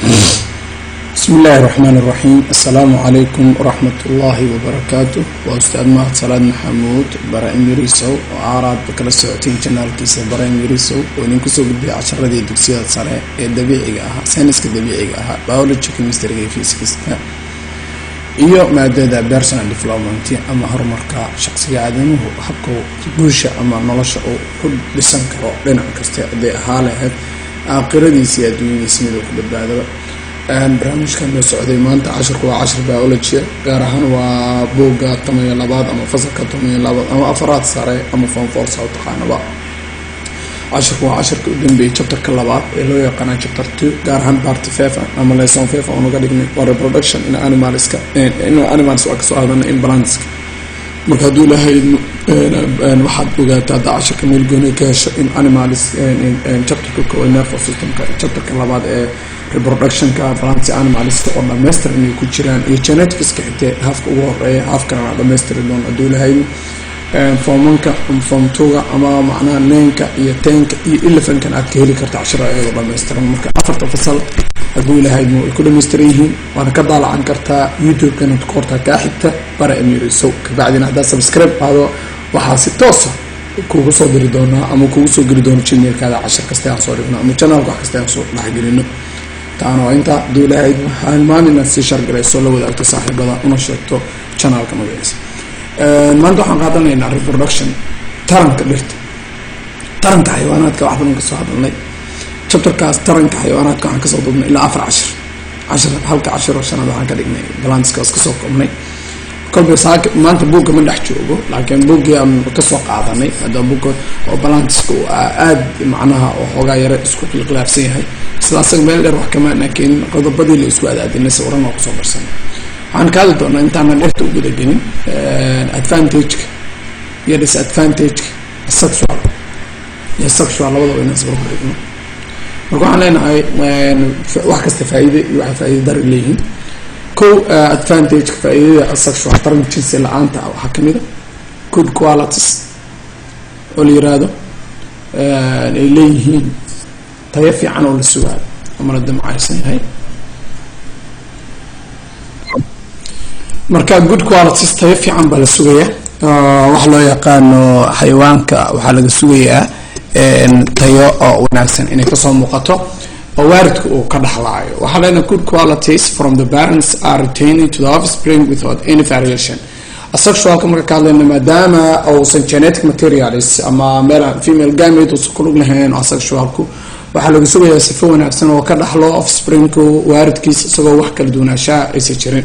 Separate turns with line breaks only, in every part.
بسم الله الرحمن الرحيم. السلام عليكم ورحمة الله وبركاته. وأستاذ مهد صلاة محمود براء ميريسو وعارض بكلا سعوتين جنال كيسة براء ميريسو وننكسو بدي 10 دي دوكسيات صلاة الدبيعي اها سينسك الدبيعي اها باولوجي كيمستري فيزيكس iyo maadada personal development ama horumarka shakhsiga aadamahu habka bulsha ama nolosha uu ku dhisan karo dhinac kasta ee ahaaleed aakhiradiisa iyo adduunyadiisa mid uu ku badbaado barnaamijkan loo socday maanta 10 waa 10 biology gaar ahaan waa buugga 12 ama fasalka 12 ama afraad sare ama form 4 soo taqaanaba 10 waa 10 u dambeeyay chapterka labaad ee loo yaqaan chapter 2 gaar ahaan part 5 ama lesson 5 oo naga dhignay reproduction in animals waa ka soo hadana imbalance marka haduu lahayd waxaad ogaataa 10 meel gooni ka hesho in animals chapterka koowaad nervous system chapterka labaad ee reproduction ka balance animals oo dhameystiran ay ku jiraan iyo genetics ka xitaa halka ugu horeeya halka dhameystiran doon haduu lahayd formanka formtuga ama macnaha neenka iyo teenka iyo elefankan aad ka heli kartaa 10 ayadoo dhameystiran marka afarta fasal haduu lahayd ma ku dhameystiran yihiin waana ka daalan kartaa youtube kana ku qortaa ka xigta bara emiriso ka bacdina hada subscribe aado waxa si toos ah kugu soo diri doonaa ama kugu soo geli doona channelkaada 10 kasta aan soo dhigno ama channelka wax kasta aan soo dhaxgelino taana inta haduu lahayd waxaan maamina si shargareyso la wadaagto saaxiibada una sheegto channelka magaciisa maanta waxaan qaadanaynaa reproduction taranka dhirta taranka xayawaanaadka waxaan ka soo hadalnay chapterkaas taranka xayawaanaadka waxaan ka soo dubnay ilaa 10 halka 10 sanad waxaan ka dhignay balanskaas ka soo koobnay kolba saaka maanta buugga ma dhex joogo laakiin buugga aan ka soo qaadanay hada buugga oo balanska aad macnaha oo xogaa yar isku qilaafsan yahay sidaas meel dheer wax kama laakiin qodobadii la isku aadaadinay sawirana oo soo barsan waxaan ka hadli doonaa intaan dhirta ugu dhigin advantage iyo disadvantage sexual labadaba inaan soo dhigno marka waxaan leenahay wax kasta faa'iido iyo wax faa'iido dar leeyihiin advantage faa'iidada sexual taranka jinsi la'aanta waxa kamid ah good qualities oo la yiraahdo ay leeyihiin tayo fiican oo la sugaado ama la damacaysan yahay marka good qualities tayo fiican baa la sugayaa wax loo yaqaano xayawaanka waxa laga sugayaa tayo oo wanaagsan inay ka soo muuqato oo waalidku uu ka dhaxlaayo waxa leena good qualities from the parents are retained to the offspring without any variation asexual kama ka hadlayna maadaama uusan genetic materials ama male female gamete oo ku lug lahayn asexualku waxa laga sugayaa sifo wanaagsan oo ka dhaxlo offspringku waalidkiisa isagoo wax kala duwanaanshaha aysan jirin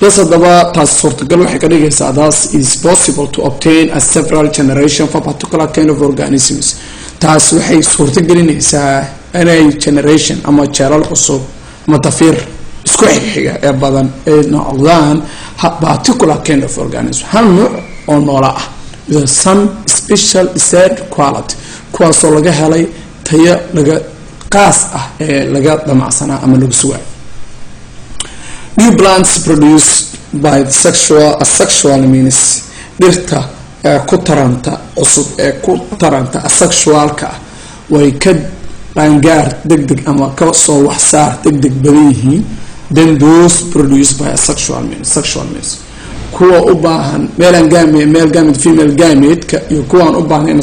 dasadaba taas suurtagal waxay ka dhigaysaa that it is possible to obtain a several generation for particular kind of organisms taas waxay suurtagelinaysaa inay generation ama jeelal cusub ama tafiir isku xiga ee badan ee noqdaan particular kind of organism hal nooc oo noola ah with some special set quality kuwaasoo laga helay tayo laga qaas ah ee laga damacsanaa ama lagu sugaa new plants produced by the asexual means dhirta ku taranta cusub ee ku taranta asexualka way ka qaangaar degdeg ama ka soo wax saar degdeg badan yihiin then those produced by sexual means kuwa u baahan male gamete female gamete iyo kuwaan u baahan in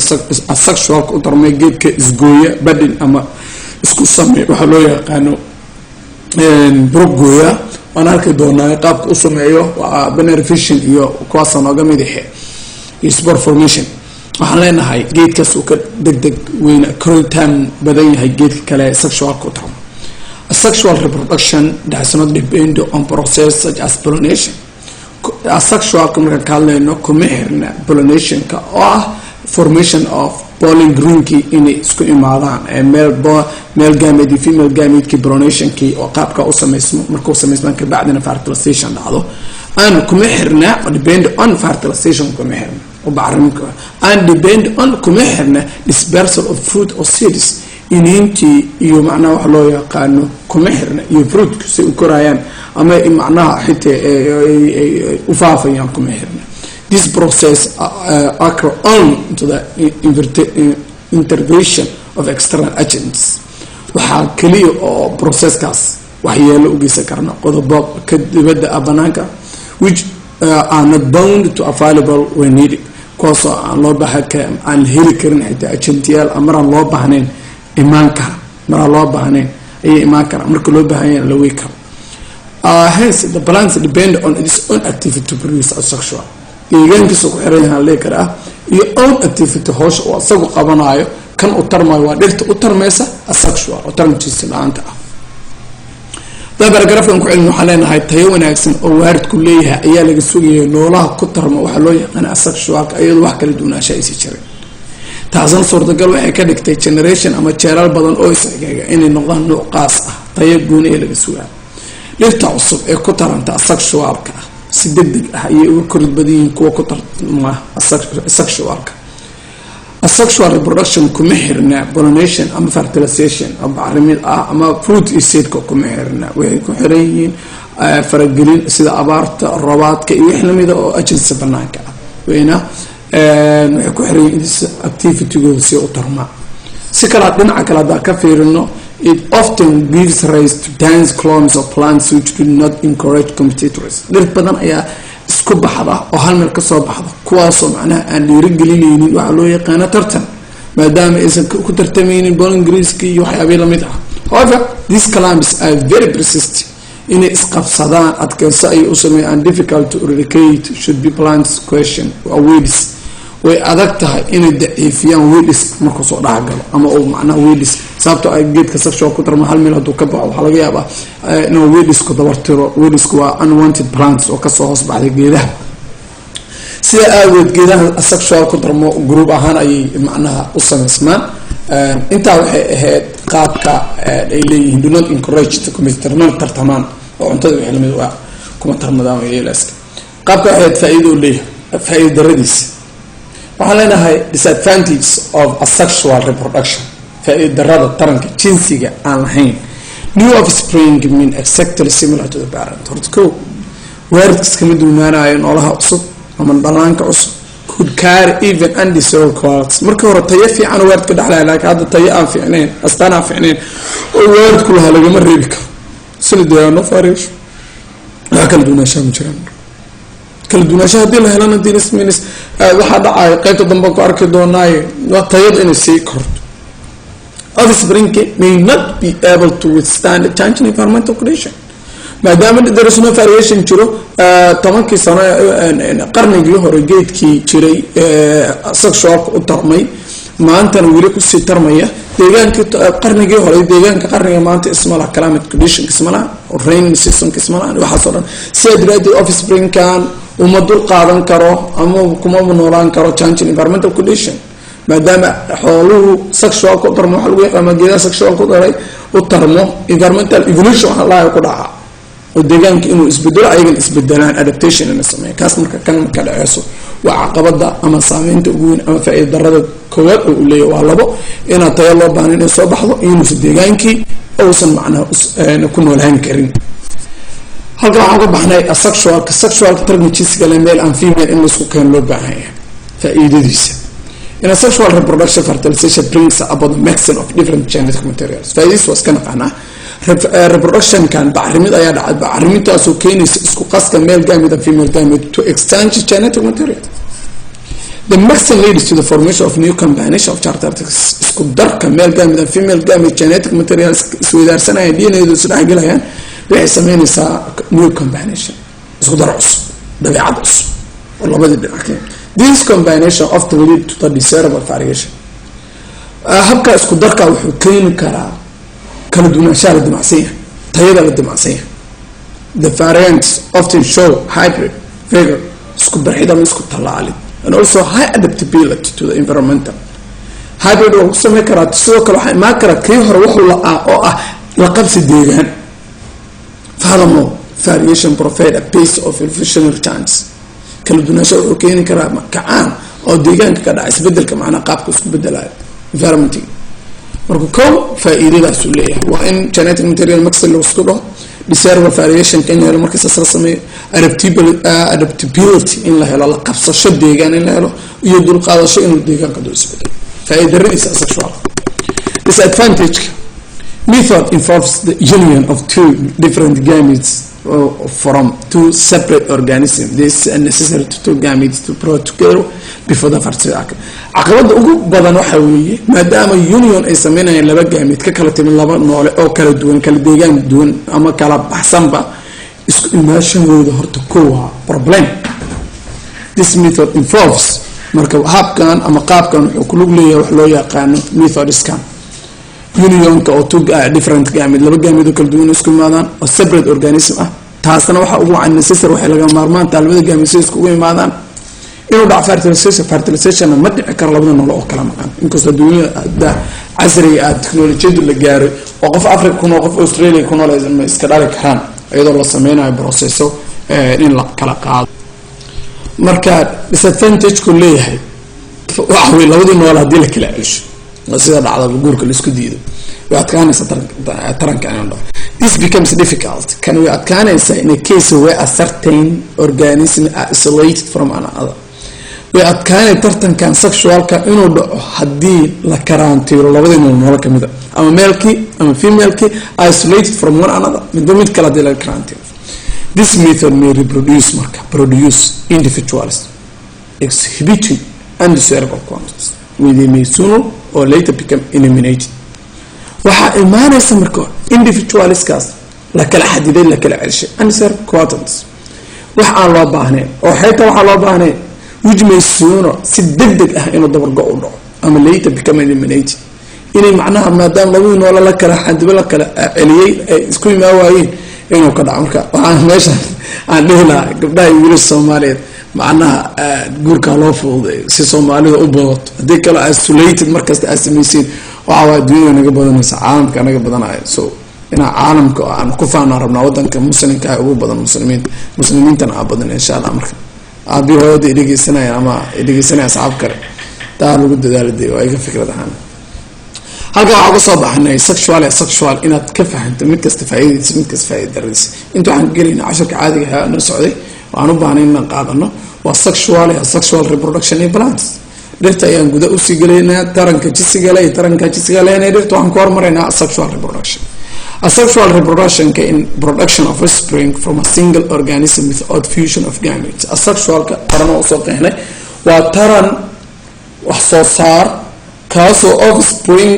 asexualka u tarmay geedka isgooya badin ama isku samee waxa loo yaqaano brogoya waan arki doonaa qaabka u sameeyo waa binary fission iyo kuwaas nooga midaxe iyo spore formation waxaan leenahay geedkaas uu ka degdeg weyn koritaan badan yahay geedka kale sexual ku tarmo sexual reproduction does not depend on process such as pollination asexual marka ka hadlayno kuma xirna pollinationka oo ah formation of pollen greenki inay isku imaadaan male gamete iyo female gamete pollinationki oo qaabka u sameysmo markuu sameysmaan ka bacdina fertilization dhacdo aan kuma xirna depend on fertilization kuma xirna وبعرمك and depend on kuma xirna dispersal of fruit or seeds inanti iyo macnaha wax loo yaqaano kuma xirna iyo fruit si u korayaan ama macnaha xitaa u faafayaan kuma xirna this process occur only to the intervention of external agents waxa kaliya oo processkaas waxyeelo u geysan karna qodobo ka dibadda banaanka which are not bound to available when needed kuwaasoo aan loo aan heli karin xitaa agentiyaal maraan loo baahnayn imaan kara maraan loo baahnayn ayay imaan kara marka loo baahan yahay la wey karo. Hence the plants depend on its own activity to produce asexual deegaankiisa ku xiran yahay lee kara iyo own activity hoosh oo asagu qabanayo kan u tarmayo waa dhirta u tarmaysa asexual oo tarmtiisa laanta ah. paragraph-kan ku cilmi waxaan leenahay tayo wanaagsan oo waaridku leeyahay ayaa laga sugayay noolaha ku tarma waxaa loo yaqaan asexualka iyadoo wax kala duwanaansha aysi jirin taasna suurtagal waxay ka dhigtay generation ama jeelal badan oo isxigaaga inay noqdaan nooc qaas ah tayo gooni ee laga sugaa. dhirta cusub ee ku taranta asexualka si degdeg ah ayay uga korid badan yihiin kuwa ku tarma asexualka. Asexual reproduction kuma xirna pollination ama fertilization ama bacrimid ama fruit and seed kuma xirna waxay ku xiran yihiin faragelin sida abaarta roobadka iyo wixii lamida oo ajinsa banaanka ah waxay ku xiran yihiin activity-gooda si u tarma. si kala dhinaca kale hadaan ka fiirino it often gives rise to dense clones of plants which do not encourage competitors. dhir badan ayaa isku baxda oo hal meel ka soo baxda kuwaasoo macnaha aan dhiirigelinaynin waxa loo yaqaano tartan maadaama aysan ku tartamaynin pollen greens iyo waxyaabo la mid ah. However, these clumps are very persistent inay isqabsadaan adkayso ay u sameeyaan difficult to eradicate should be plants question or weeds way adag tahay inay daciifiyaan weeds markuu soo dhaxgalo ama oo macnaha weeds sababtoo ay geedka sexual ku tarma hal meel haduu ka baxo waxa laga yaabaa inuu weeds ku dabartiro. weeds waa unwanted plants oo ka soo hoos baxday geedaha sida aawad geedaha sexual ku tarmo group ahaan ay macnaha u sameysmaan. intaa waxay ahayd qaabka ay leeyihiin do not encourage to commit tartamaan oo cuntada wixii lamid ah kuma tarmadaan yeelaska qaabka ahayd faa'iido leeyahay faa'iido daradiisa waxaan leenahay disadvantage of asexual reproduction faa'iido darada taranka jinsiga aan lahayn. new offspring mean exactly similar to the parent. horta waaridkiis kama duwanaanayo noolaha cusub ama dhalaanka cusub could carry even undesirable qualities. marka hore tayo fiican waaridka dhaxlaya laakiin hadda tayo aan fiicnayn astaan aan fiicnayn oo waaridku lahaa lagama reebi karo sida deegaano fariish waxa kala duwanaanshaha ma jiraan. kala duwanaanshaha haddii la helana dinisminis waxaa dhacaya qaybta dambe ku arki doonaaye waa tayada inay sii korto. offspring may not be able to withstand a change in environmental condition maadaama there is no variation jiro 10kii sano qarnigii hore geedkii jiray sexualka u tarmay maantana weli kusii tarmaya deegaanka qarnigii hore deegaanka qarniga maanta ismala climate condition ismala rain season ismala waxaasoo dhan si adraadi offspring kan uma dul qaadan karo ama kuma noolaan karo change in environmental condition maadaama xooluhu sexual ku tarmo waxa lagu yaqaan geedaha sexual ku daray u tarmo environmental evolution waxa la ku dhaca oo deegaanka inuu isbedelo ayagan isbedelaan adaptation in sameeyo kaas marka kan marka dhaceeso waa caqabada ama saameynta ugu weyn ama faa'iido darada koowaad oo leeyahay waa labo ina tayo loo baahan inay soo baxdo inuu deegaankii uusan macnaha ku noolaan karin. halka waxaan ka baxnay sexual tarmitiska la male and female in isku keen loo baahan yahay faa'iidadiisa. in a sexual reproduction fertilization brings about the mixing of different genetic materials. faa'iidadiisa waa iska naqaanaa reproduction kan bacrimid ayaa dhacay bacrimintaasoo keenaysa isku qaska male gamete and female gamete to exchange genetic material. the mixing leads to the formation of new combination of characteristics. isku darka male gamete and female gamete genetic materials isweydaarsanaya DNA-du isdhexgelayaan waxay sameynaysaa new combination isku dar cusub dabeecad cusub oo labadii dhinac. this combination often lead to the desirable variation. habka isku darka wuxuu keeni karaa kala duwanaanshaha la damacsan yahay tayada la damacsan yahay. the variants often show hybrid vigor isku darxid ama isku tallaalid and also high adaptability to the environmental. hybrid oo ku sameyn karaa sidoo kale waxaa imaan kara kii hore wuxuu la-aa oo ah la qabsi deegaan. furthermore variation provide a pace of evolutionary chance. kala duwanaanshaha wuxuu keeni karaa kacaan oo deegaanka ka dhaca isbedelka macnaa qaabka isku bedelayo environment. marka kow faa'iidadaas uu leeyahay waa in genetic material mixing lagu isku dhaho desirable variation kan helo marka saas la sameeyo adaptability in la helo la qabsasho deegaan in la helo iyo dul qaadasho inuu deegaanka dul isbedelo. faa'iidadiisa sexual disadvantage Method involves the union of two different gametes from two separate organisms. This is necessary to two gametes to grow together before the first cycle. عقبات ugu badan waxa weeye maadaama union ay sameynayaan laba gamete ka kala timin laba noole oo kala duwan kala deegaan duwan ama kala baxsanba isku imaashadooda horta koowa problem. This method involves marka habkan ama qaabkan wuxuu ku lug leeyahay wax loo yaqaan method scan. Union ka oo two different gamete laba gamete oo kala duwan isku imaadaan oo separate organism ah taasna waxa ugu aan necessary waxa laga maarmaan talabada gamete isku imaadaan inuu dhac fertilization ma dhici karo labada noole oo kala maqan inkastoo dunyada casriga ah technology la gaaray oo qof Africa ku nool qof Australia ku nool ay iska dhali karaan iyadoo la sameynayo processo in la kala qaado marka disadvantage ku leeyahay waxa weey labada noole hadii la kala cesho sida dhacda guurka la isku diido way adkaanaysa taranka inuu this becomes difficult can we adkaanaysa in a case where a certain organism are isolated from another way adkaanay tartankan sexualka inuu dhaco hadii la karantiiro labada noole kamida ama male-ki ama female-ki isolated from one another mid kala hadii la karantiiro this method may produce individuals exhibiting undesirable quantities with a sooner or later become eliminated waxa imaanaysa marka individualskaas la kala xadiday la kala celshay undesirable quantities wax aan loo baahnayn oo xitaa waxa loo baahnayn which may sooner si degdeg ah inuu dabargo u dhaco ama later become eliminated inay macnaha maadaama labadii noole la kala xadiday la kala celiyay ay isku imaawayeen inuu ka dhaco marka waxaan meesha aan dhihi lahaa gabdhaha wiilasha Soomaaliyeed macnaha guurka loo fuuday si Soomaalida u badato hadii kala isolated markasta asmaysiin waxa waa dunyada naga badanaysa caalamka naga badanayo so ina caalamka aan ku faanaa rabnaa wadanka muslimka ay ugu badan muslimiintana aan badan insha Allah marka abi hooyada dhageysanaya ama dhageysanaya saab kale taa lagu dadaalay oo ay ka fikrad ahaan halka waxa ku soo baxnay sexual inaad ka fahanto mid kasta faa'iidadiisa inta waxaan gelinaa 10 caadiga ah noo socday waanu baahnay inaan qaadano waa sexual reproduction in plants dhirta ayaan guda u sii galeynaa taranka jisiga leh dhirta waxaan ku hormarnaa sexual reproduction a sexual reproduction in production of offspring from a single organism without fusion of gametes a sexual taran oo soo qeynay waa taran wax soo saar kaasoo offspring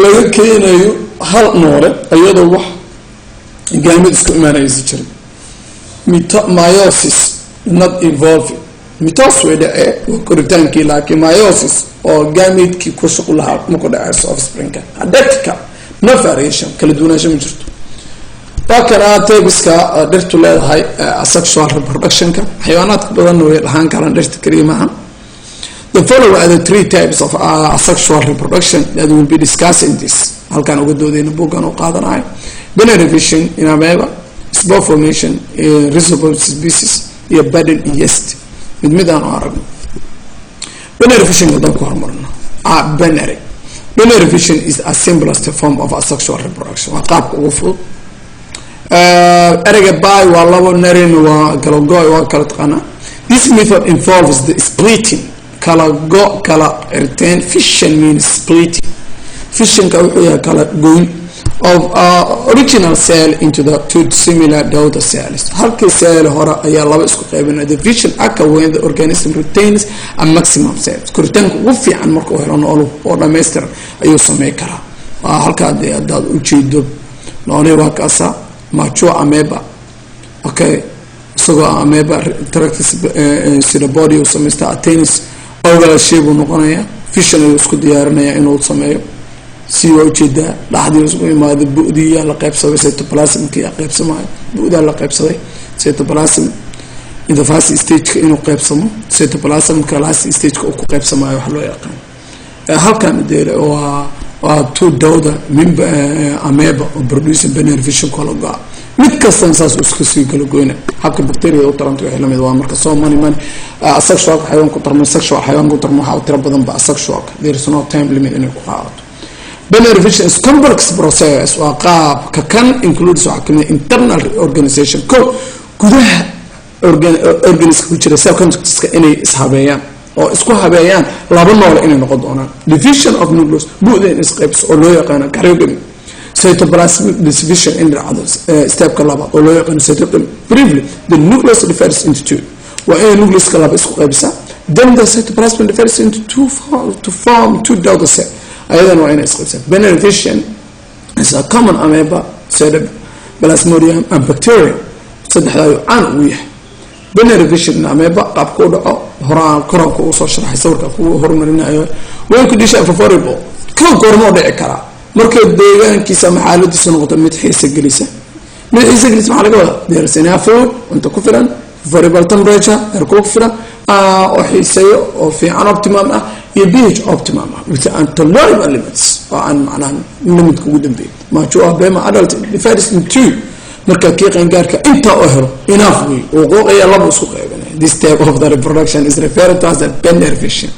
laga keenayo hal noole iyadoo wax gamete isku imaanaysa jiray meiosis not evolving mitosis way dhace koritaankii laakiin meiosis oo gameteki ku shaqo lahaa ma ku dhacayso offspring adaptka no variation kala duwanaansho ma jirto waa kana tebiska dhirtu leedahay asexual reproduction-ka xayawaanaadka badan way dhahaan karaan dhirta kaliya maaha the following are the three types of asexual reproduction that will be discussed in this halkan uga doodayna buugan u qaadanayo binary fission in amoeba spore formation rhizobium species iyo budding yeast mid aan aragno binary fission hadan ku hormarno binary fission is a simplest form of asexual reproduction waa qaabka ugu fudud erega by waa labo narin waa kala go'ay waa kala taqana this method involves the splitting kala retain fission means splitting fission ka wuxuu yahay kala goyn of original cell into the two similar daughter cells halka cell hore ayaa laba isku qaybinaa the fission occurs when the organism retains a maximum cell koritaanku ugu fiican marka uu helo noole oo dhameystiran ayuu sameyn karaa halka hadaad u jeedo noole waa kaasa mature amoeba okay so amoeba tractus sida body uu sameystaa atenis oval shape uu noqonaya fission ayuu isku diyaarinaya inuu sameeyo si oo jeeda dhaxdii isku imaado bu'diya la qaybsaday cytoplasmka qaybsamayo bu'da la qaybsaday cytoplasm in the first stage inuu qaybsamo cytoplasmka last stage uu ku qaybsamayo wax loo yaqaan halkan deere waa two daughter member amoeba oo produce binary fission kala mid kasta saas isku sii kala goyna habka bacteria oo taranto waxay lamid waa marka soo mani asexual xayawaan ku tarmo sexual xayawaan ku tarmo waxa tira badan ba asexual there is no time limit in ku qaadato binary fission is complex process waa qaab ka kan includes waxa kamid internal organization ko gudaha organism ku jira cell contacts inay ishabeeyaan oo isku habeeyaan laba noole inay noqon doonaan division of nucleus bu'da is qaybs oo loo yaqaan karyogram cytoplasmic division in step kala oo loo yaqaan cytoplasm. Briefly, the nucleus differs into two. Wa ay nucleus kala isku qaybisa. Then the cytoplasm differs into to form two daughter cells. Ayadan waa inay isku qaybsan. Binary division is a common amoeba, Plasmodium and bacteria. Saddexdayo aan u yahay. Binary division amoeba qaabka u dhaco horaan koranka uu soo sharaxay sawirka ku horumarinayo way ku disha favorable ka goormo dhici kara marka deegaankiisa xaaladiisu noqoto mid xiisa gelisa maxaa laga wadaa deersana food inta ku filan variable temperature ku filan oo xiisayo oo fiican optimum ah iyo pH optimum ah with intolerable limits oo aan macnaha limit ugu dambeeyo ma jooga bema adult differs in two marka qiiqan gaarka inta oo helo enough way oo qooqaya laba isku qeybinay. This type of the reproduction is referred to as the binary division.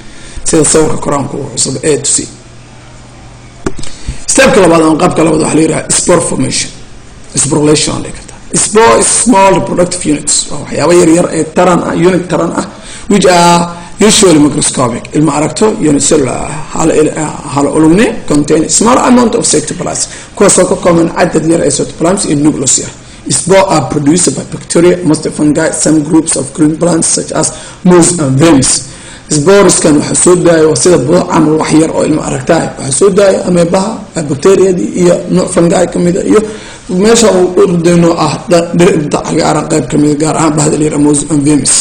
sida sawirka koraanku uu cusub A to C. Step kala badan qaabka labaad waxa la yiraahdaa spore formation. Sporulation la yiraahdaa. Spore is small reproductive units. waxyaabo yar yar ee taran ah unit taran ah which are usually microscopic. ilma aragto unicellular hal ulumne contain small amount of cytoplasm. kuwaasoo ka kooban cadad yar ee cytoplasm in nucleus. Spores are produced by bacteria, most fungi, some groups of green plants such as moss and worms. Spores kan waxa soo daayo sida buucan wax yar oo ilma aragtaay waxa soo daayo ameebaha bacteria iyo nooc fungi kamid ah iyo meesha uu urdeeno ah dhirta cagaaran qayb kamid gaar ahaan bahda leer moss and worms.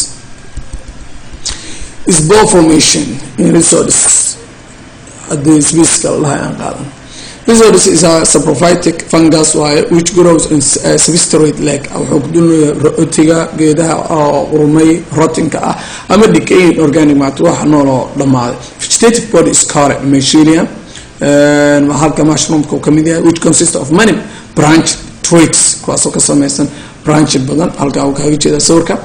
Spore formation in rhizoids the species la yaqaan. Rhizoids is a saprophytic fungus which grows in substrate like rootiga geedaha oo urumay rotting ah ama decaying organic matter wax nool oo dhamaaday. Vegetative body is called mycelium and halka mushroom ka kamid yahay which consists of many branch twigs kuwaasoo ka samaysan branch badan halka uu kaga jeeda sawirka.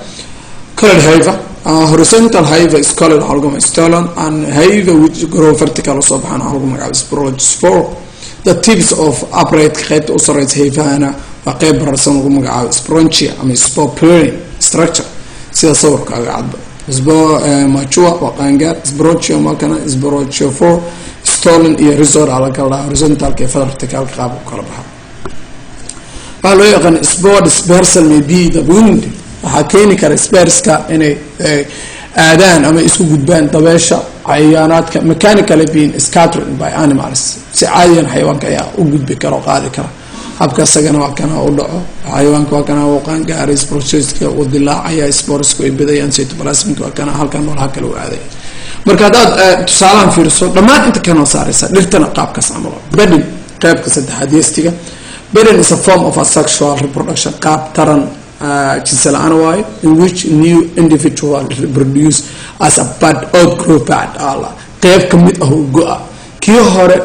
Colored hive horizontal hive is called Algomastolon and hive which grow vertical soo baxaan Algomagaab Sporospore. The tips of upright qaybta u sareysa hayfahana waa qayb bararsan ugu magacaabo sporangia ama spore structure sida sawirka aga cadba. Machua waa qaangaar sporangia markana sporangiopore stolon iyo rhizod ala kala horizontalka iyo verticalka qaab u kala baxa. Waxaa loo yaqaan spore dispersal may be the wound. waxaa keeni kara spareska inay aadaan ama isku gudbaan dabeesha cayaanaadka mechanically being scattered by animals. si caadiyan xayawaanka ayaa u gudbi karo qaadi kara habka sagana waa kana u dhaco xayawaanka waa kana uu qaan gaaris processka uu dilaacaya sporesku ay badayaan cytoplasmic waa kana halkan walaha kale u aaday. marka hadaad tusaalaan fiirso dhamaan inta kana saaraysa dhirtana qaabkaas amal bedin qaybka saddexaad yeestiga. Bedin is a form of a sexual reproduction qaab taran jinsala way in which new individual reproduce as a bud outgrow bud Allah qayb kamid ah u go'a kii hore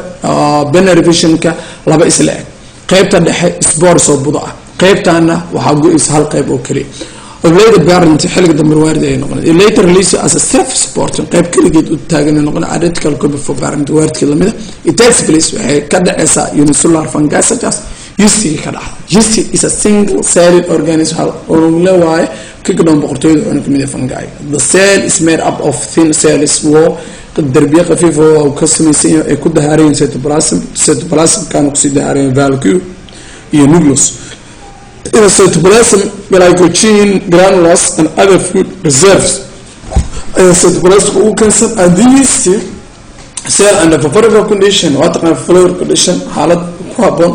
binary division ka laba isla eg qaybta dhexe spore soo budo ah qaybtaana waxa go'is hal qayb oo kaliya oo later parent xilliga dambe waardi ay noqon later release as a self supporting qayb kaligeed u taagan noqon identical copy for parent waardi lamida. It takes place waxay ka dhacaysa unicellular fungi such as yeast ka dhaca. Yeast is a single celled organism oo leeyahay kigdon boqortooyada oo kamid ah fungi. The cell is made up of thin cells wall darbiye khafiif oo ka samaysan ay ku dahaareen cytoplasm kan ku sii dahaareen vacuole iyo nucleus. In cytoplasm glycogen granules and other food reserves. Cytoplasm uu kansan adist cell under favorable condition what kind of flow condition xaalad ku haboon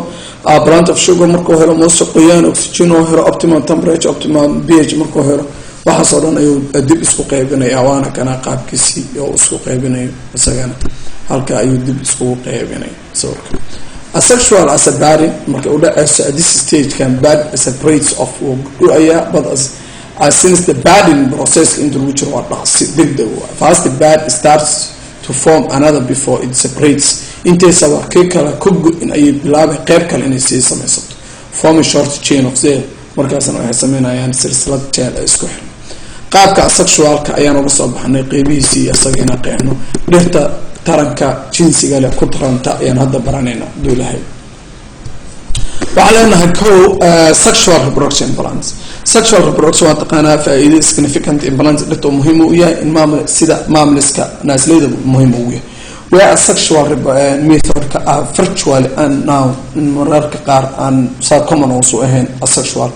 plant of sugar markuu helo moos qoyaan oxygen oo helo optimum temperature optimum pH markuu helo waxa soo dhan ayuu dib isku qaybinayaa waana kana qaabkiisii oo isku qaybinayo isagana halka ayuu dib isku qaybinayaa sawirka. Asexual as a bad marka uu dhacayo at this stage can bad separates of but as since the badding process into which what first the bad starts to form another before it separates into sawa kala kugu in ay bilaab qayb kale inay sii samaysato form a short chain of cell markaasna waxay sameynayaan silsilad chain isku xiran. qaabka asexualka ayaan uga soo baxnay qaybihiisii asagana qeexno dhirta taranka jinsiga leh ku taranta ayaan hadda baranayna duulahay. waxaa leenahay sexual reproduction balance. Sexual reproduction waa taqaanaa faa'iido significant imbalance dhirta muhiim u yahay in sida maamliska naasleyda muhiim u yahay where a sexual method virtual and now in mararka qaar aan saa common also ahayn asexual.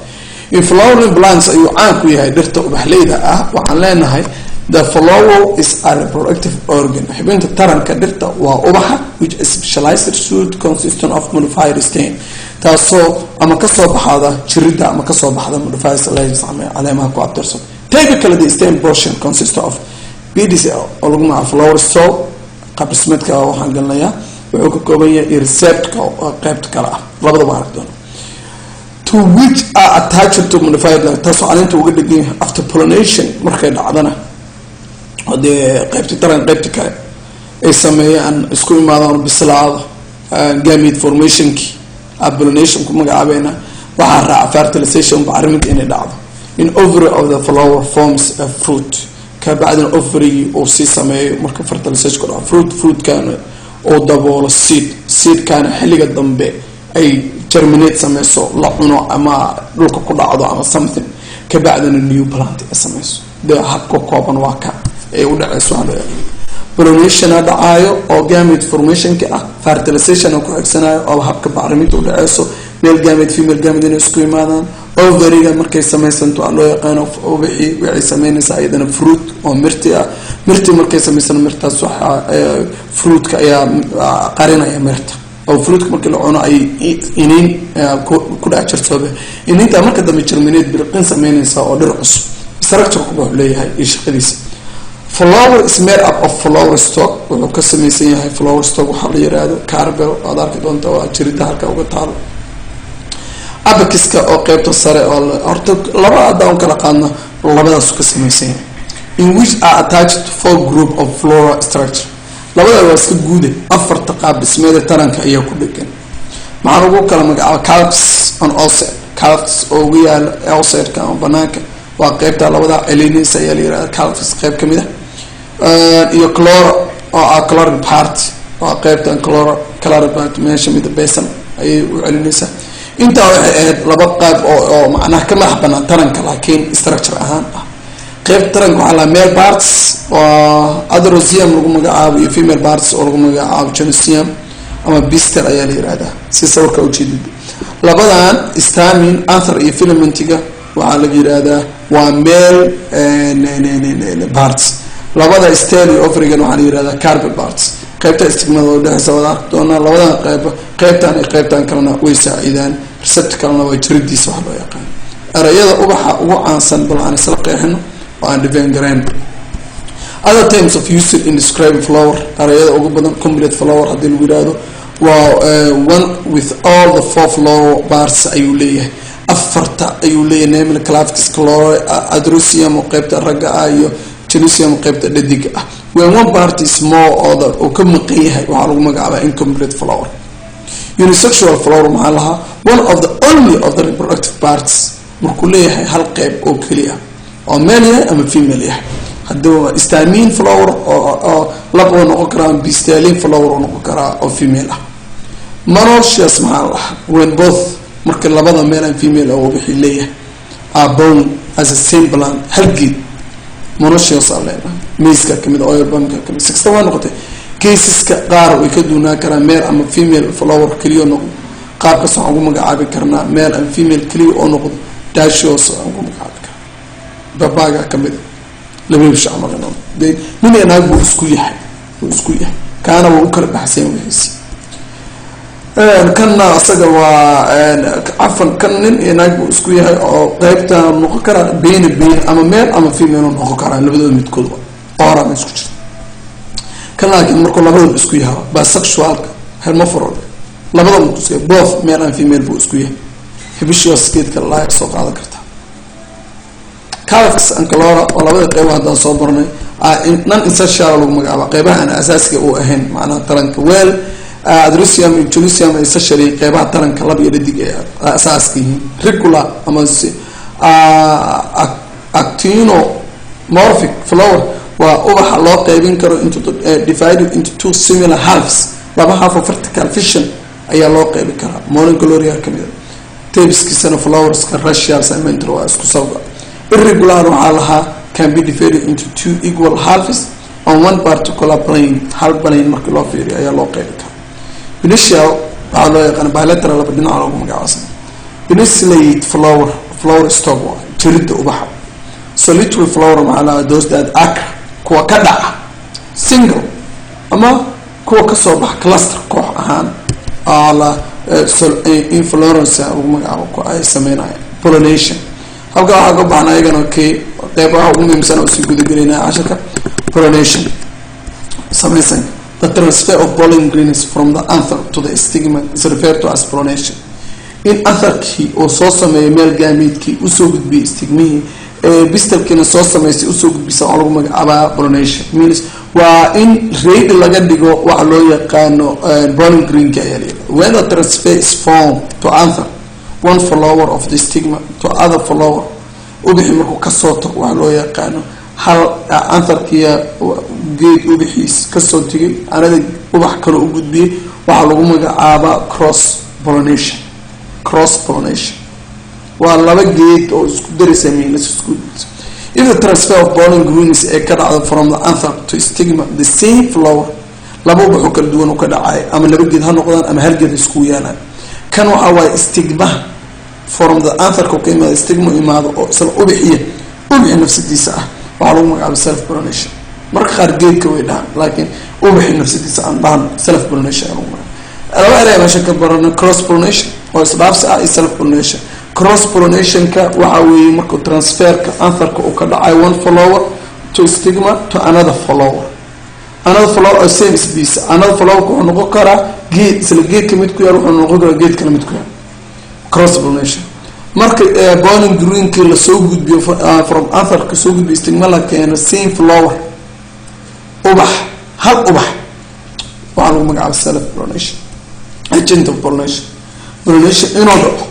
In flowering plants ayuu caan ku yahay dhirta ubaxleyda ah. waxaan leenahay the flower is a reproductive organ. xubinta taranka dhirta waa ubaxa which is specialized suit consistent of modified stain, taasoo ama kasoo baxada jirida ama kasoo baxda modified leaves ama caleemaha ku abtirsan. Typically the stem portion consists of BDCL oo lagu magacaabo flower stalk. qaab dhismeedka waxaan galnayaa wuxuu ka kooban yahay receptor oo qaybta kale ah labadaba arag doono, to which are attached to modified leaves, taasoo caleenta uga dhigan after pollination markay dhacdana hadee qaybta taran qaybta kale ay sameeyaan isku imaadaan bislaado gamete formationki pollination ku magacaabeena waxaa raaca fertilization bacriminta inay dhacdo. In ovary of the flower forms a fruit, ka bacdina ovary oo sii sameeyo marka fertilization ku dhaco fruitkan oo daboolo seedkan xilliga dambe ay germinate sameyso la cuno ama dhulka ku dhacdo ama something, ka bacdina new plant ay sameyso. de habka kooban waa ka ay u dhacayso pollination dhacaayo oo gamete formation ka ah, fertilization ku xigsanaayo oo habka bacriminta u dhacayso, male gamete female gamete inay isku yimaadaan. ovary-ga markay sameysanto loo yaqaano waxay sameynaysaa iyadana fruit oo mirti ah. mirti markay sameysano mirtaas waxa fruitka ayaa qarinaya mirta, oo fruitka markii la cuno ay iniin ku dhac jirtoobe iniinta marka dambe germinate birqin sameynaysa oo dhir cusub. structure ku wuxuu leeyahay iyo shaqadiisa. Flower is made up of flower stalk. wuxuu ka sameysan yahay flower stalk waxa la yiraahdo carpel. aad arki doontaa waa jirida halka uga taalo. abakiska oo qaybta sare oo horta laba adoon kala qaadna labadaas ka sameysan yahay, in which are attached to four group of flora structure. labada waa iska guude afarta qaab dhismeed taranka ayaa ku dhigan. maxaan ugu kala magacaabaa calves on outside. calves oo ugu yaal outside ka banaanka waa qaybta labada celinaysa ayaa la yiraahdaa calves qayb kamid ah. iyo chloro oo ah chloride part waa qaybtan chloride part meesha mid basin ayay u celinaysaa. intaa waxay ahayd laba qayb oo macnaha ka madax banaan taranka laakiin structure ahaan ah. qayb taranka waxaa la male parts oo androsium lagu magacaabo iyo female parts oo lagu magacaabo genesium ama pistil ayaa la yiraahdaa si sawirka u jeedid. labadan stamen anther iyo filamentiga waxaa la yiraahdaa waa male parts. labada stem iyo ovary-ga waxaa la yiraahdaa carpel parts. qaybta istigmada oo dhexeysa wada arki doonaa. labada qaybtan iyo qaybtan kalena way saacidaan, receptor kalena way jiridiisa wax loo yaqaan. erayada ubaxa ugu caansan bal aan isla qeexino oo aan define gareyn. other terms of use in describe flower, erayada ugu badan complete flower hadii lagu yiraahdo waa one with all the four flower parts ayuu leeyahay. afarta ayuu leeyahay, namely clavis, chloro, androsium oo qaybta ragga ah iyo genesium qaybta dhadiga ah. when one part is more other oo ka maqan yahay waxaa lagu magacaabaa incomplete flower. Unisexual flower maxaa lahaa one of the only of the reproductive parts markuu leeyahay hal qayb oo keliya oo male yahay ama female yahay. hadduu stamen flower oo lab oo noqon karaa, pistilin flower oo noqon karaa oo female ah. monoecious maxaa lahaa when both marka labada male and female oo wixii leeyahay are born as a same plant hal geed. monoecious alena miska kamid oil banka kamid 61 noqotay. caseska qaar way ka duunaa karaa male ama female flower kaliya noqdo. qaabkaas waxaan ugu magacaabi karnaa male and female kaliya oo noqdo dioecious aan ugu magacaabi karnaa. babaga kamid labada shacab de min ay naag buu isku yahay kaana wuu kala baxsan wixiisi. kanna asaga waa afan kan nin iyo naag buu isku yahay oo qaybta noqon kara been ama male ama female noqon kara labadooda midkood oo ma isku jirto. kan laakiin markuu labadooda isku yahay bisexual hermaphrodite labadooda isku yahay both male and female buu isku yahay. hibishios geedka la soo qaadan karta. calves and chloro oo labada qayb hadda soo barnay nan essential lagu magacaabo qaybaha aan asaasiga u ahayn macnaha taranka. well androsium iyo genesium essentially qaybaha taranka lab iyo dhadig ee asaaska yihiin. regular ama actinomorphic flower waa ubaxa loo qaybin karo into divided into two similar halves. laba half of vertical fission ayaa loo qaybin karaa. monogloria kamid tapeskiisana flowerska racial cemetery waa isku sawga. irregular waxaa lahaa can be divided into two equal halves on one particular plane hal plane markii loo fiiriyo ayaa loo qeybi karaa. Initial waxaa loo yaqaan bilateral laba dhinac lagu magacaabsan. Initiate flower stalk jirida ubaxa. Solitary flower macnaha those that occur kuwa ka dhaca single ama kuwa ka soo bax cluster koox ahaan ala inflorescence lagu magacaabo ku ay sameynayaan pollination. halka waxa ka baxna ayagana qeybaha ugu muhiimsan oo si gudagelinaya casharka pollination sameysan. The transfer of pollen grains from the anther to the stigma is referred to as pollination. In antherkii oo soo sameeyay meel gameedkii u soo gudbiyay stigmihii bistalkiina soo sameysay u soo gudbisa oo lagu magacaabaa pollination. Means waa in reed laga dhigo waxa loo yaqaano pollen grain ka area. When the transfer is formed to anther, one flower of the stigma to other flower ubixi markuu ka soo tago waxa loo yaqaano hal antherkiya geed ubixiis ka soo tigay anada ubax kale u gudbiyay waxa lagu magacaabaa cross pollination. waa laba geed oo isku darisay isku. If the transfer of pollen grains ka dhacdo from the anther to stigma, the same flower laba ubax kala duwan oo ka dhacay ama laba geed ha noqdaan ama hal geed isku yaalaan. kan waxa waa stigma from the anther ka imaado stigma imaado oo isla ubixiya nafsidiisa ah waxa lagu magacaabaa self pollination. marka qaar geedka way dhahan laakiin ubixi nafsidiisa aan dhahan self pollination lagu magacaabo. laba eray meesha ka barano cross pollination oo isdhaafsi ah iyo self pollination. cross pollination ka waxa weeye marka transfer ka anther ka uu ka dhacay one flower to stigma to another flower or same species. another flower wuxuu noqon karaa geed isla geed ka mid ku yaal wuxuu noqon karaa geed kale mid ku yaal. cross pollination marka pollen grain ka la soo gudbiyo from anther ka soo gudbiyo stigma la keeno same flower ubax hal ubax waxa lagu magacaabaa self pollination. agent of pollination inuu dhaco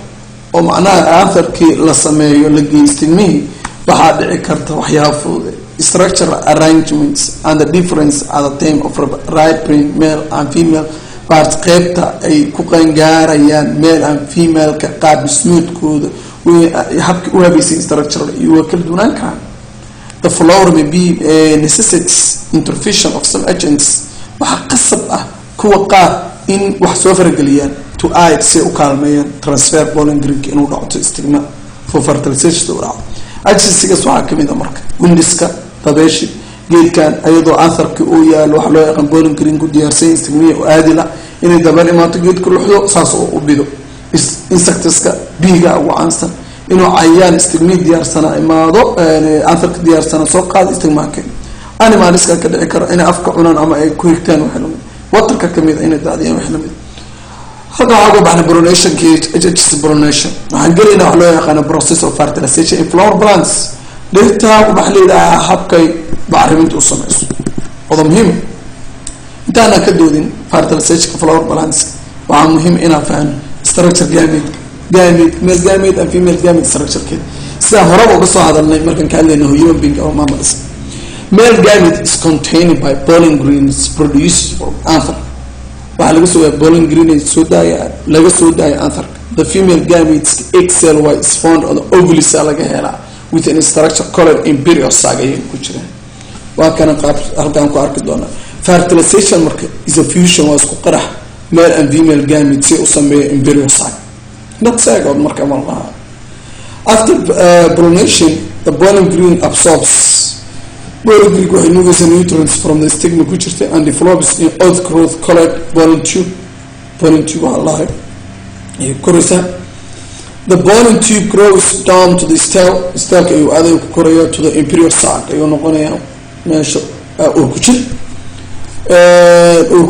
oo macnaha antherkii la sameeyo la geystimihii waxaa dhici karta waxyaabo fudud. Structural arrangements and the difference at the time of right brain male and female parts qeybta ay ku qangaarayaan male and female ka qaab dhismeedkooda habka u habaysan structural iyo kala duwanaan karaan. The flower may be necessitates intervention of some agents waxa qasab ah kuwa qaar in wax soo farageliyaan to aid si u kaalmeeyaan transfer pollen grain inuu dhaco stigma for fertilization to dhaco. agents waxaa kamid ah marka windiska dabeeshi geedkan ayadoo antherka uu yaalo waxa loo yaqaan pollen grain ku diyaarsan stigma oo aadila inay dabal imaato geedku luxdo saas oo u bido. insectska biiga ugu caansan inuu cayayaan stigma diyaarsana imaado antherka diyaarsana soo qaad stigma ka animalska ka dhici karo inay afka cunaan ama ay ku higtaan waxa lamid waterka kamid inay daadiyaan waxa lamid. hadda waxa ugu baxna pollination pollination waxaan galeynaa waxa loo yaqaan process of fertilization in flower plants. dhirta waxa leedahay habkay bacriminta u samayso oo muhiim intaana ka doodin fertilization flower plants waa muhiim inaan fahmo structure gamete male gamete and female gamete structure keeda sida hore uga soo hadalnay markan ka hadlayno human being oo mammals. Male gamete is contained by pollen grains produced from anther. waxa laga soo pollen grains soo daaya laga soo daaya anther. The female gametes egg cell is found on the ovary cell laga helaa with an structure called imperial sac ay ku jiraan. waa kana qaab halkaan ku arki doona. Fertilization marka is a fusion waa isku qarax male and female gametes si u sameeyo imperial sac. not sac oo marka ma laha. After pollination the pollen grain absorbs pollen grain waxay nuugaysaa nutrients from the stigma ku jirta and develops in outgrowth called pollen tube wallahi iyo koraysa. The pollen tube grows down to the stalk ayuu aday ku koraya to the imperial sac ayuu noqonaya meesha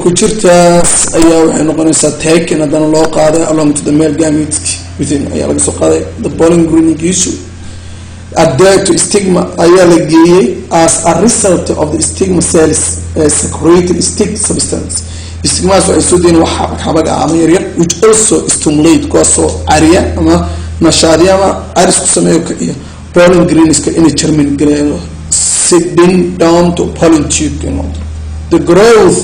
ku jirtaas ayaa waxay noqonaysaa taken hadana loo qaaday along to the male gametes within ayaa laga soo qaaday. The pollen grain issue adhered to stigma ayaa la geeyay as a result of the stigma cells secreted stick substance. stigmas waxay soo deeyeen wax xabaga ama yaryar which also stimulate kuwaasoo cariya ama nashaadiya ama aris ku sameeyo ka iyo pollen grains ka inay germinate gareeyo sitting down to pollen tube. The growth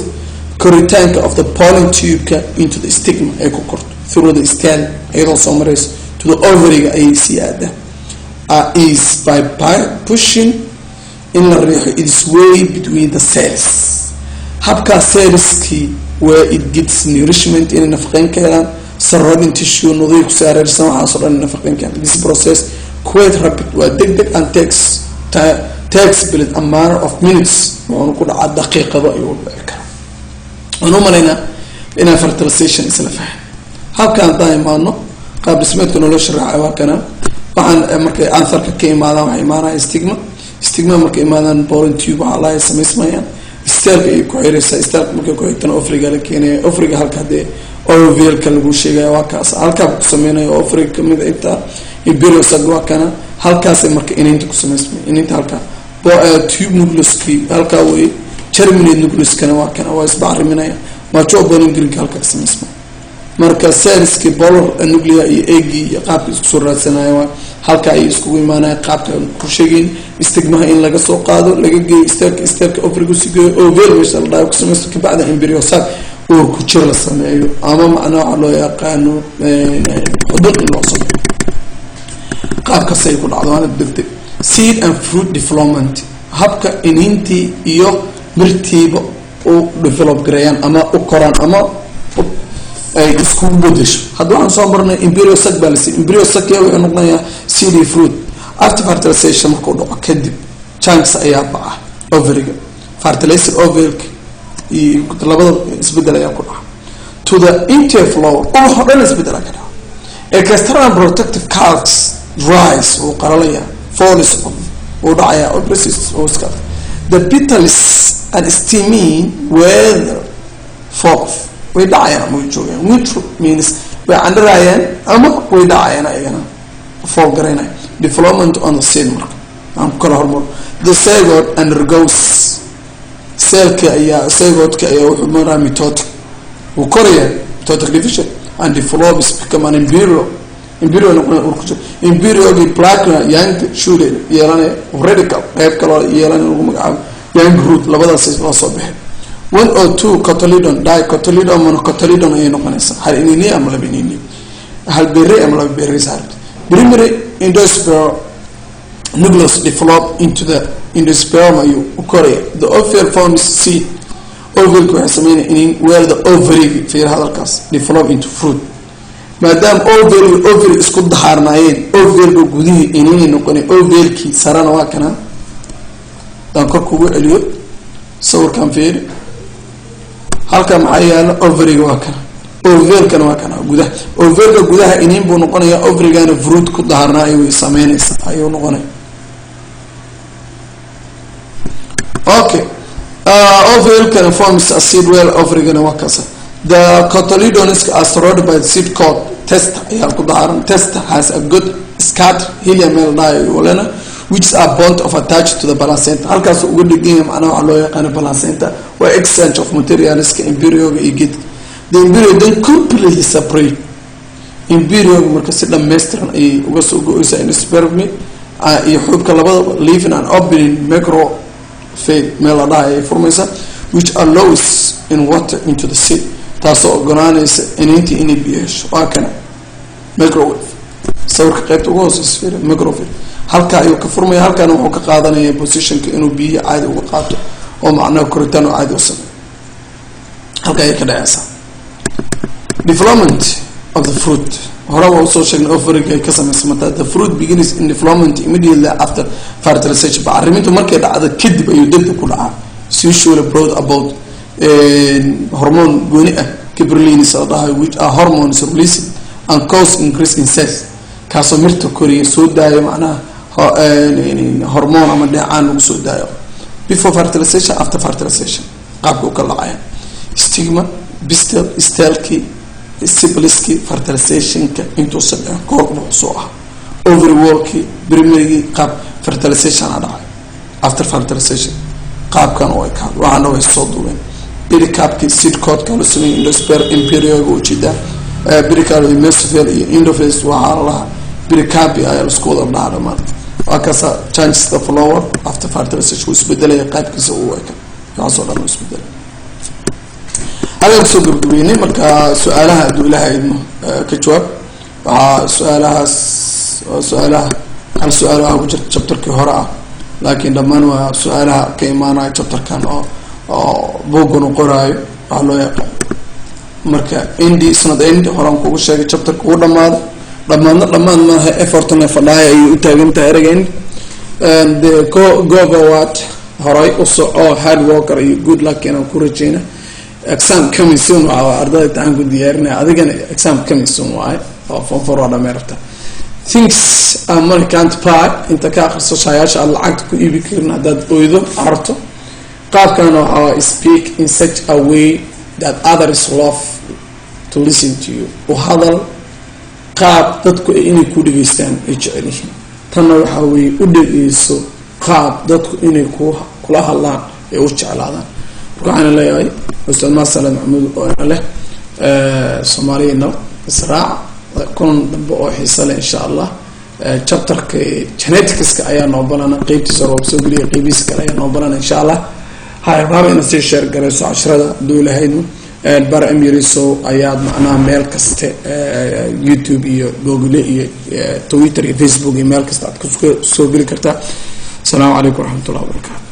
koritaanka of the pollen tube into the stigma ay ku korto through the stem iyadoo soo marayso to the ovary ay sii aada is by pushing in la riixo its way between the cells habka cellski where it gets nourishment in nafaqeyn ka helaan surrounding tissue nadiif ku saaraysan waxa soo dhan nafaqeyn ka this process quite rapid waa degdeg and takes billion a matter of minutes oo ku dhaca daqiiqado ayuu dhici karaa anu malayna in fertilization isla faham habkan daayimaano qaab dhismeedka nolosha raaca waa kana waxaan markay ansarka ka imaadaan waxa imaanaya stigma markay imaadaan pollen tube waxa la sameysmayaan istalka ay ku xiraysaa istalka markay ku xigtaan ofriga la keenay ofriga halka de oval kan lagu sheegay waa kaas halka ku sameeynay ofriga kamid inta imperial sagwa kana halkaas markay inta ku sameysmay inta halka tube nucleuski halka way terminate nucleus kana waa kana waa isbaariminaya ma joobon green halka sameysmay marka cellski polar nuclei iyo egg iyo qaabka isku soo raadsanayo halka ay isku imaanay qaabka ku sheegin istigmaha in laga soo qaado laga geeyo istalka ofriga sigeeyo oval meesha la ku sameeyay ka bacda imperial sag oo ku jir la sameeyo ama macnaha loo yaqaano xudud in loo sameeyo qaabka say ku dhacdo aan degdeg seed and fruit development habka ininti iyo mirtiiba oo develop gareeyaan ama u koraan ama ay isku bedesho hadda waxaan soo marnay imperial sag balance imperial sag wuxuu noqonayaa seed fruit after fertilization markuu dhaco kadib chunks ayaa baxa ovariga fertilizer ovariga iyo labada isbedel ayaa ku dhaca to the interflower oo hodhan isbedel ka dhaca external protective calcs rise oo qaralaya falls oo dhacaya oo persist oo iska the petals and steaming weather forth way dhacayaan ma joogeen winter means way andarayaan ama way dhacayaan ayagana fall garanay development on the cell mark am kala hormar the zygote undergoes cellka ayaa zygote ayaa wuxuu maraa mitotic uu koraya mitotic division and develops become an embryo noqon urkujo embryo gi plaque young shoot yeelanaya radical qayb kale yeelanaya ugu magacaabo young root labadaas la soo baxay 1 or 2 cotyledon dicotyledon monocotyledon ay noqonaysa hal inini ama laba inini hal berry ama laba berry saar primary endosperm nucleus develop into the endosperm you occur the ovary forms seed ovary ku sameeyay in where the ovary fiir hadalkaas develop into fruit madam ovary isku dhaarnaayeen ovary gudihi inini noqonay ovary ki sarana waa kana dan kor kugu celiyo sawirkan fiir halka maxay yaalo ovary waa kana ovary kana waa kana gudaha inin buu noqonaya ovary gana fruit ku dhaarnaa ay sameynaysa ayuu noqonay okay ovary can forms a seed well ovary gana waa kasa the cotyledons are surrounded by the seed coat testa ayaa ku dhaaran testa has a good scat helium diolena which are bond of attached to the placenta halkaas ugu dhigay macnaha waxa loo yaqaan placenta waa exchange of materials ka embryo iyo gid the embryo then completely separate embryo marka si dhameystiran ay uga soo go'aysaa in sperm iyo xubka labada leaving an opening micro phase melada ay formaysa which allows in water into the seed taasoo ogolaanaysa inanti in biyash waa kana microwave sawirka qaybta ugu hooseysa microwave halka ayuu ka furmaya halkan wuxuu ka qaadanaya positionka inuu biyo caadi uga qaato oo macnaha koritaan oo caadi u sameeyo halka ay ka dhacaysa development of the fruit hore waa soo sheegnay ovary ay ka sameysmata the fruit begins in development immediately after fertilization bacrimintu markay dhacdo kadib ayuu dib ku dhacaa usually brought about hormone gooni ah gibberellin sadaha which are hormones released and cause increase in cells kaasoo mirta koriya soo daayo macnaha hormone ama dheecaan lagu soo daayo before fertilization after fertilization qaabka uu ka dhacaya stigma pistil stalki syphiliski fertilization ka intuu sameeyo koob soo ah ovary wallki primary qaab fertilization ah dhacay after fertilization qaabkan oo ay ka waxaana way soo duubeen pericarp seed coat ka la sameeyay endosperm embryo oo jida pericarp mesophile iyo endophase waxa la pericarp ay isku wada dhacaan وكذا changes the flower after fertilization ويسبدل قاعد كذا وواك يعصر على ويسبدل هذا السؤال قبليني مركا سؤالها دولها إنه كجواب سؤالها هل سؤالها وجد شابتر كهراء laakiin dhammaan waa su-aalaha ka imaanaya chapterkan oo buuggan u qoraayo waxaa loo yaqaan marka end is not end horaan kugu sheegay chapterka uu dhamaado dhammaad maaha effortna fadhaaya ayuu u taagan tahay ereyga end the go forward horay u soco hard worker iyo good luck inaan ku rajeyna exam coming soon waa ardayda imtixaanku diyaarinaya adigana exam coming soon waaye oo form 4 waa dhameerta things money can't buy inta ka akhriso shayaasha aad lacagta ku iibi karin haddaad oydo cararto qaabkan waxaa speak in such a way that others love to listen to you u hadal qaab dadku inay ku dhageystaan ay jecel yihiin tanna waxaa weeye u dhageyso qaab dadku inay kula hadlaan ee u jeclaadaan marka waxaan leeyahay ustaad Mahad Maxamuud oo ina leh Soomaaliyana israac kun dambe oo xiiso leh insha Allah chapterka genetics ayaa noo balana qaybtiisa soo geliya qaybihiisa kale ayaa noo balana insha Allah hay raabina si share garayso 10 dowladeedna bara Emiriso ayaad macnaha meel kasta YouTube iyo Google iyo Twitter iyo Facebook iyo meel kasta aad ku soo geli kartaa. Assalamu alaykum wa rahmatullahi wa barakatuh.